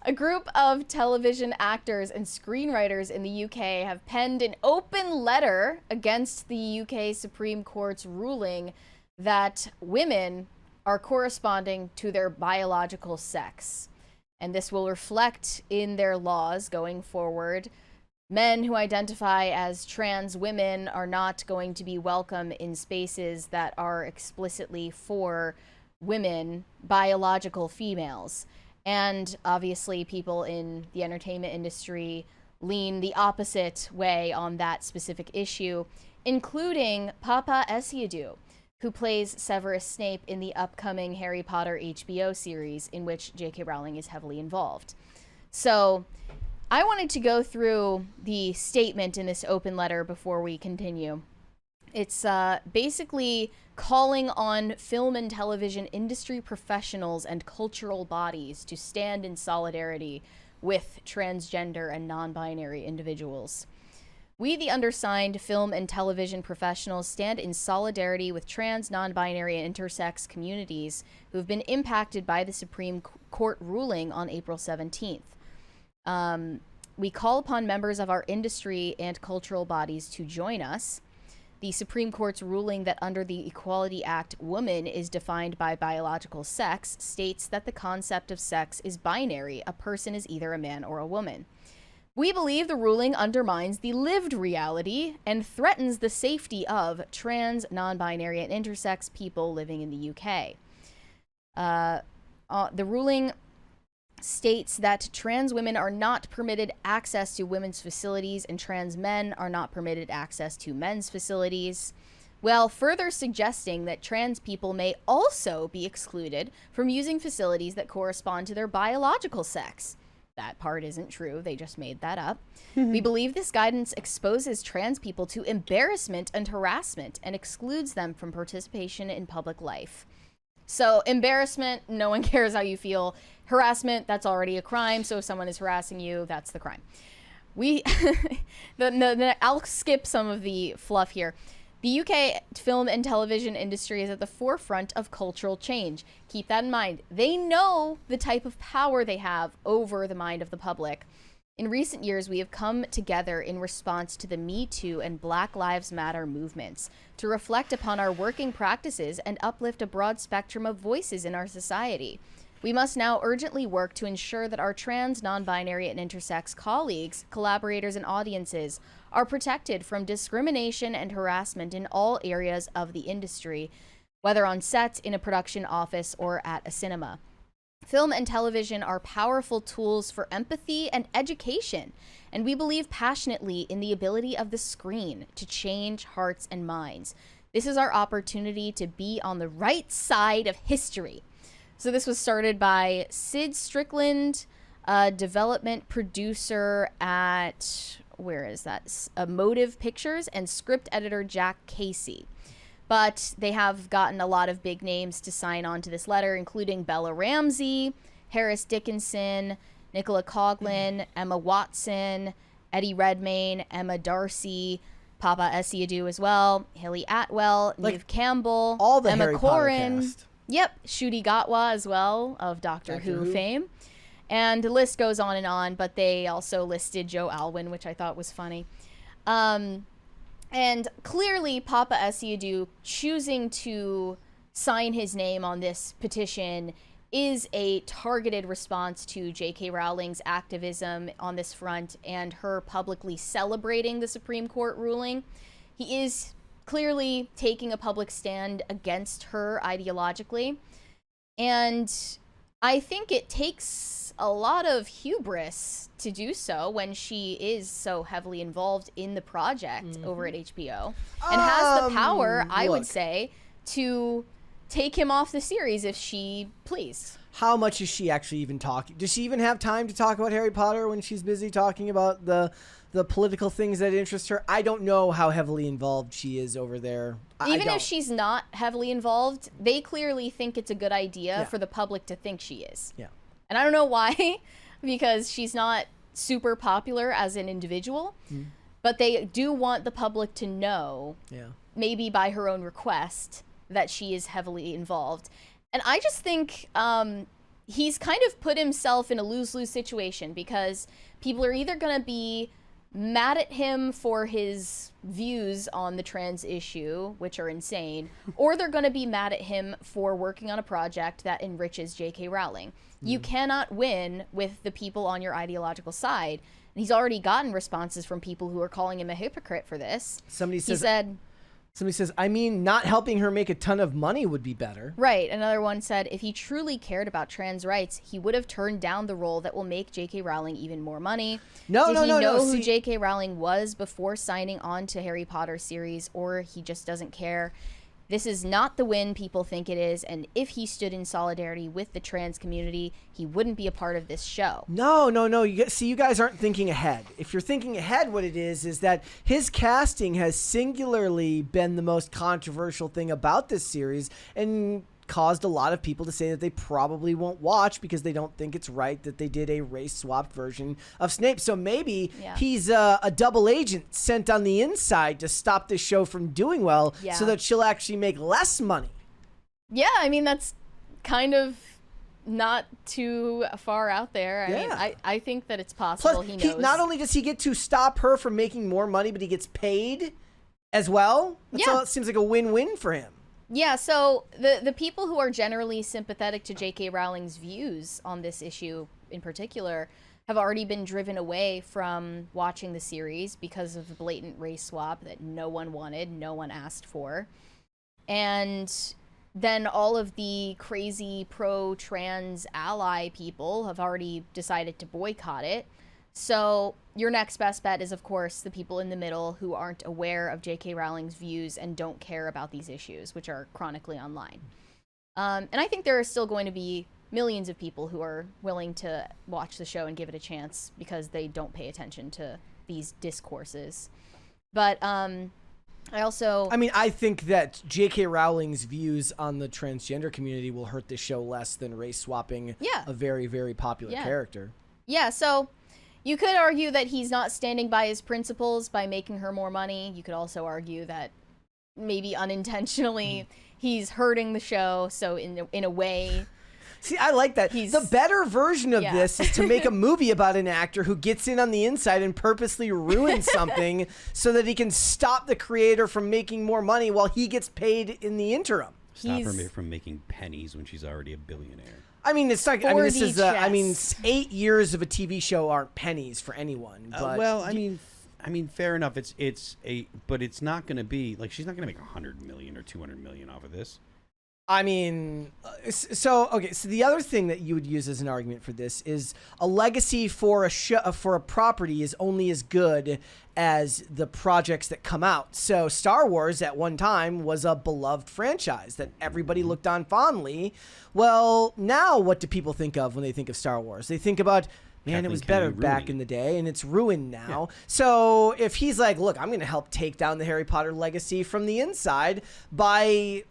A group of television actors and screenwriters in the UK have penned an open letter against the UK Supreme Court's ruling that women are corresponding to their biological sex. And this will reflect in their laws going forward. Men who identify as trans women are not going to be welcome in spaces that are explicitly for women, biological females. And obviously people in the entertainment industry lean the opposite way on that specific issue, including Paapa Essiedu, who plays Severus Snape in the upcoming Harry Potter HBO series, in which J.K. Rowling is heavily involved. So I wanted to go through the statement in this open letter before we continue. It's basically calling on film and television industry professionals and cultural bodies to stand in solidarity with transgender and non-binary individuals. We, the undersigned film and television professionals, stand in solidarity with trans, non-binary, and intersex communities who have been impacted by the Supreme Court ruling on April 17th. We call upon members of our industry and cultural bodies to join us. The Supreme Court's ruling that under the Equality Act, woman is defined by biological sex states that the concept of sex is binary. A person is either a man or a woman. We believe the ruling undermines the lived reality and threatens the safety of trans, non-binary, and intersex people living in the UK. The ruling states that trans women are not permitted access to women's facilities and trans men are not permitted access to men's facilities, while further suggesting that trans people may also be excluded from using facilities that correspond to their biological sex. That part isn't true. They just made that up. We believe this guidance exposes trans people to embarrassment and harassment and excludes them from participation in public life. So Embarrassment, no one cares how you feel. Harassment, that's already a crime. So if someone is harassing you, that's the crime. I'll skip some of the fluff here. The UK film and television industry is at the forefront of cultural change. Keep that in mind. They know the type of power they have over the mind of the public. In recent years, we have come together in response to the Me Too and Black Lives Matter movements to reflect upon our working practices and uplift a broad spectrum of voices in our society. We must now urgently work to ensure that our trans, non-binary, and intersex colleagues, collaborators, and audiences are protected from discrimination and harassment in all areas of the industry, whether on set, in a production office, or at a cinema. Film and television are powerful tools for empathy and education, and we believe passionately in the ability of the screen to change hearts and minds. This is our opportunity to be on the right side of history. So this was started by Sid Strickland, a development producer at, where is that? Motive Pictures, and script editor Jack Casey. But they have gotten a lot of big names to sign on to this letter, including Bella Ramsey, Harris Dickinson, Nicola Coughlan, Emma Watson, Eddie Redmayne, Emma Darcy, Paapa Essiedu as well, Haley Atwell, Neve Campbell, all the Emma Harry Corrin. Potter cast. Yep, Ncuti Gatwa as well, of Doctor Who fame. And the list goes on, but they also listed Joe Alwyn, which I thought was funny. And clearly, Paapa Essiedu choosing to sign his name on this petition is a targeted response to J.K. Rowling's activism on this front and her publicly celebrating the Supreme Court ruling. He is clearly taking a public stand against her ideologically. And I think it takes a lot of hubris to do so when she is so heavily involved in the project over at HBO and has the power, I would say, to take him off the series if she please. How much is she actually even talking? Does she even have time to talk about Harry Potter when she's busy talking about the political things that interest her? I don't know how heavily involved she is over there. Even if she's not heavily involved, they clearly think it's a good idea for the public to think she is. Yeah. And I don't know why, because she's not super popular as an individual, but they do want the public to know, maybe by her own request, that she is heavily involved. And I just think he's kind of put himself in a lose-lose situation because people are either going to be mad at him for his views on the trans issue, which are insane, or they're going to be mad at him for working on a project that enriches J.K. Rowling. You cannot win with the people on your ideological side. And he's already gotten responses from people who are calling him a hypocrite for this. Somebody He said, I mean, not helping her make a ton of money would be better. right. Another one said, if he truly cared about trans rights, he would have turned down the role that will make J.K. Rowling even more money. Did he know who J.K. Rowling was before signing on to Harry Potter series, or he just doesn't care? This is not the win people think it is, and if he stood in solidarity with the trans community, he wouldn't be a part of this show. No. You guys aren't thinking ahead. If you're thinking ahead, what it is that his casting has singularly been the most controversial thing about this series and caused a lot of people to say that they probably won't watch because they don't think it's right that they did a race-swapped version of Snape. So maybe he's a double agent sent on the inside to stop this show from doing well so that she'll actually make less money. Yeah, I mean, that's kind of not too far out there. I mean, I think that it's possible. Plus, he knows. not only does he get to stop her from making more money, but he gets paid as well. So it seems like a win-win for him. Yeah, so the people who are generally sympathetic to J.K. Rowling's views on this issue in particular have already been driven away from watching the series because of the blatant race swap that no one wanted, no one asked for. And then all of the crazy pro-trans ally people have already decided to boycott it. So your next best bet is, of course, the people in the middle who aren't aware of J.K. Rowling's views and don't care about these issues, which are chronically online. And I think there are still going to be millions of people who are willing to watch the show and give it a chance because they don't pay attention to these discourses. But I think that J.K. Rowling's views on the transgender community will hurt the show less than race swapping a very, very popular character. Yeah, so you could argue that he's not standing by his principles by making her more money. You could also argue that maybe unintentionally he's hurting the show. So in a way, see, I like that. The better version of this is to make a movie about an actor who gets in on the inside and purposely ruins something so that he can stop the creator from making more money while he gets paid in the interim. Stop her from making pennies when she's already a billionaire. I mean, it's like, I mean, this is, 8 years of a TV show aren't pennies for anyone. But I mean, fair enough. But it's not going to be like, she's not going to make 100 million or 200 million off of this. I mean, so the other thing that you would use as an argument for this is a legacy for a property is only as good as the projects that come out. So Star Wars at one time was a beloved franchise that everybody looked on fondly. Well, now what do people think of when they think of Star Wars? They think about, man, it was better back in the day, and it's ruined now. Yeah. So if he's like, look, I'm going to help take down the Harry Potter legacy from the inside by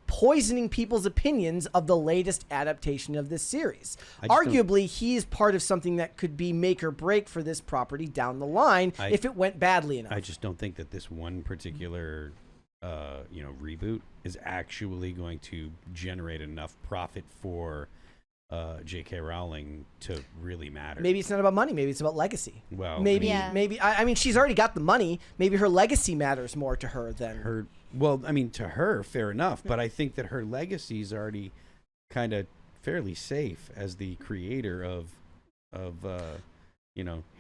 poisoning people's opinions of the latest adaptation of this series. Arguably, he's part of something that could be make or break for this property down the line if it went badly enough. I just don't think that this one particular reboot is actually going to generate enough profit for J.K. Rowling to really matter. Maybe it's not about money. Maybe it's about legacy. Well, maybe. I mean, she's already got the money. Maybe her legacy matters more to her than her. Well, I mean, to her, fair enough. But I think that her legacy is already kind of fairly safe as the creator of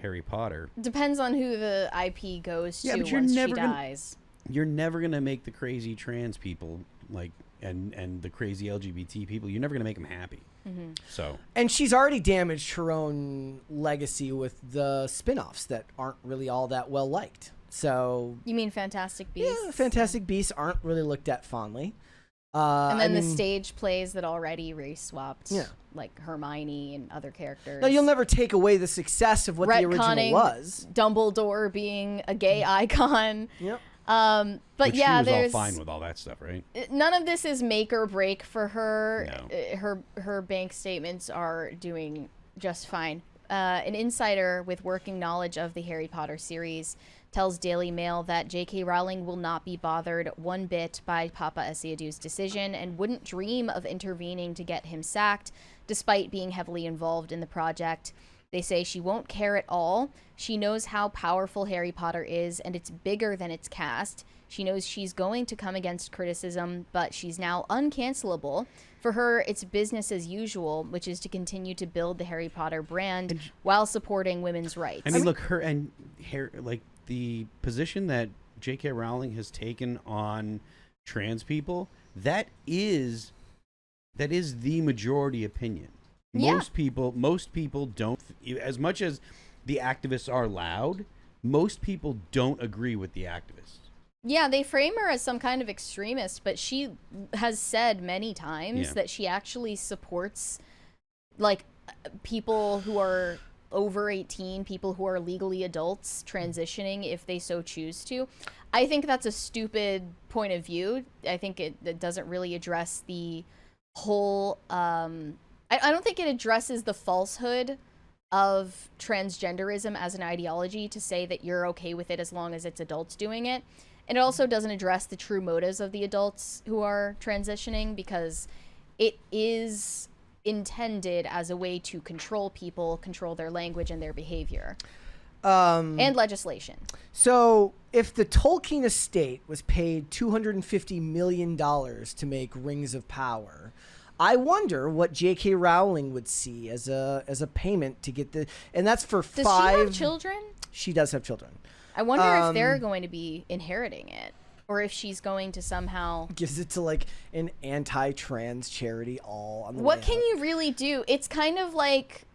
Harry Potter. Depends on who the IP goes to once she dies. You're never gonna make the crazy trans people and the crazy LGBT people. You're never gonna make them happy. Mm-hmm. So, and she's already damaged her own legacy with the spin-offs that aren't really all that well liked. So you mean Fantastic Beasts? Yeah, Fantastic Beasts aren't really looked at fondly. And then the stage plays that already race swapped, like Hermione and other characters. No, you'll never take away the success of what the original was. Dumbledore being a gay icon. Yep. But she was there's all fine with all that stuff, right? None of this is make or break for her. No. Her bank statements are doing just fine. An insider with working knowledge of the Harry Potter series tells Daily Mail that J.K. Rowling will not be bothered one bit by Paapa Essiedu's decision and wouldn't dream of intervening to get him sacked, despite being heavily involved in the project. They say she won't care at all. She knows how powerful Harry Potter is, and it's bigger than its cast. She knows she's going to come against criticism, but she's now uncancelable. For her, it's business as usual, which is to continue to build the Harry Potter brand while supporting women's rights. I mean, look, the position that J.K. Rowling has taken on trans people, that is the majority opinion. Most people don't, as much as the activists are loud, most people don't agree with the activists. Yeah, they frame her as some kind of extremist, but she has said many times that she actually supports, like, people who are over 18, people who are legally adults transitioning if they so choose to. I think that's a stupid point of view. I think it doesn't really address the whole... I don't think it addresses the falsehood of transgenderism as an ideology to say that you're okay with it as long as it's adults doing it. And it also doesn't address the true motives of the adults who are transitioning, because it is intended as a way to control people, control their language and their behavior. And legislation. So if the Tolkien estate was paid $250 million to make Rings of Power, I wonder what J.K. Rowling would see as a payment to get the, and that's for Does 5. she have children? She does have children. I wonder if they're going to be inheriting it, or if she's going to somehow gives it to like an anti-trans charity all on the What way can out. you really do? It's kind of like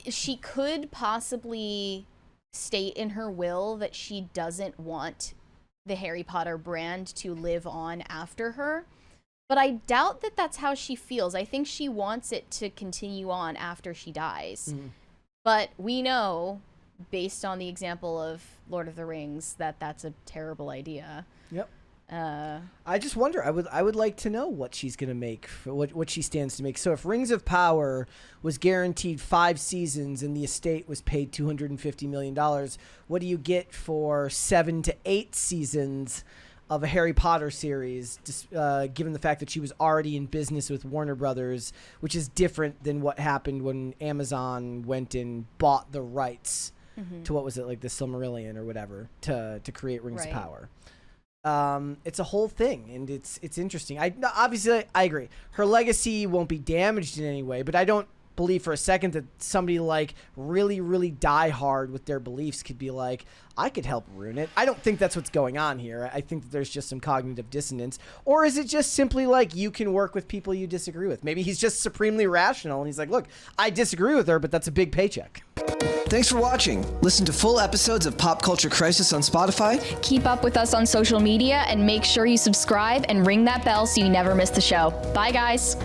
she could possibly state in her will that she doesn't want the Harry Potter brand to live on after her. But I doubt that that's how she feels. I think she wants it to continue on after she dies. Mm. But we know, based on the example of Lord of the Rings, that that's a terrible idea. Yep. I just wonder. I would like to know what she's gonna make, for what she stands to make. So if Rings of Power was guaranteed 5 seasons and the estate was paid $250 million, what do you get for 7 to 8 seasons of a Harry Potter series, given the fact that she was already in business with Warner Brothers, which is different than what happened when Amazon went and bought the rights to, what was it, like the Silmarillion or whatever, to create Rings of Power. It's a whole thing, and it's interesting. Obviously, I agree. Her legacy won't be damaged in any way, but I don't believe for a second that somebody like really, really die hard with their beliefs could be like, I could help ruin it. I don't think that's what's going on here. I think that there's just some cognitive dissonance. Or is it just simply like you can work with people you disagree with? Maybe he's just supremely rational and he's like, look, I disagree with her, but that's a big paycheck. Thanks for watching. Listen to full episodes of Pop Culture Crisis on Spotify. Keep up with us on social media and make sure you subscribe and ring that bell so you never miss the show. Bye, guys.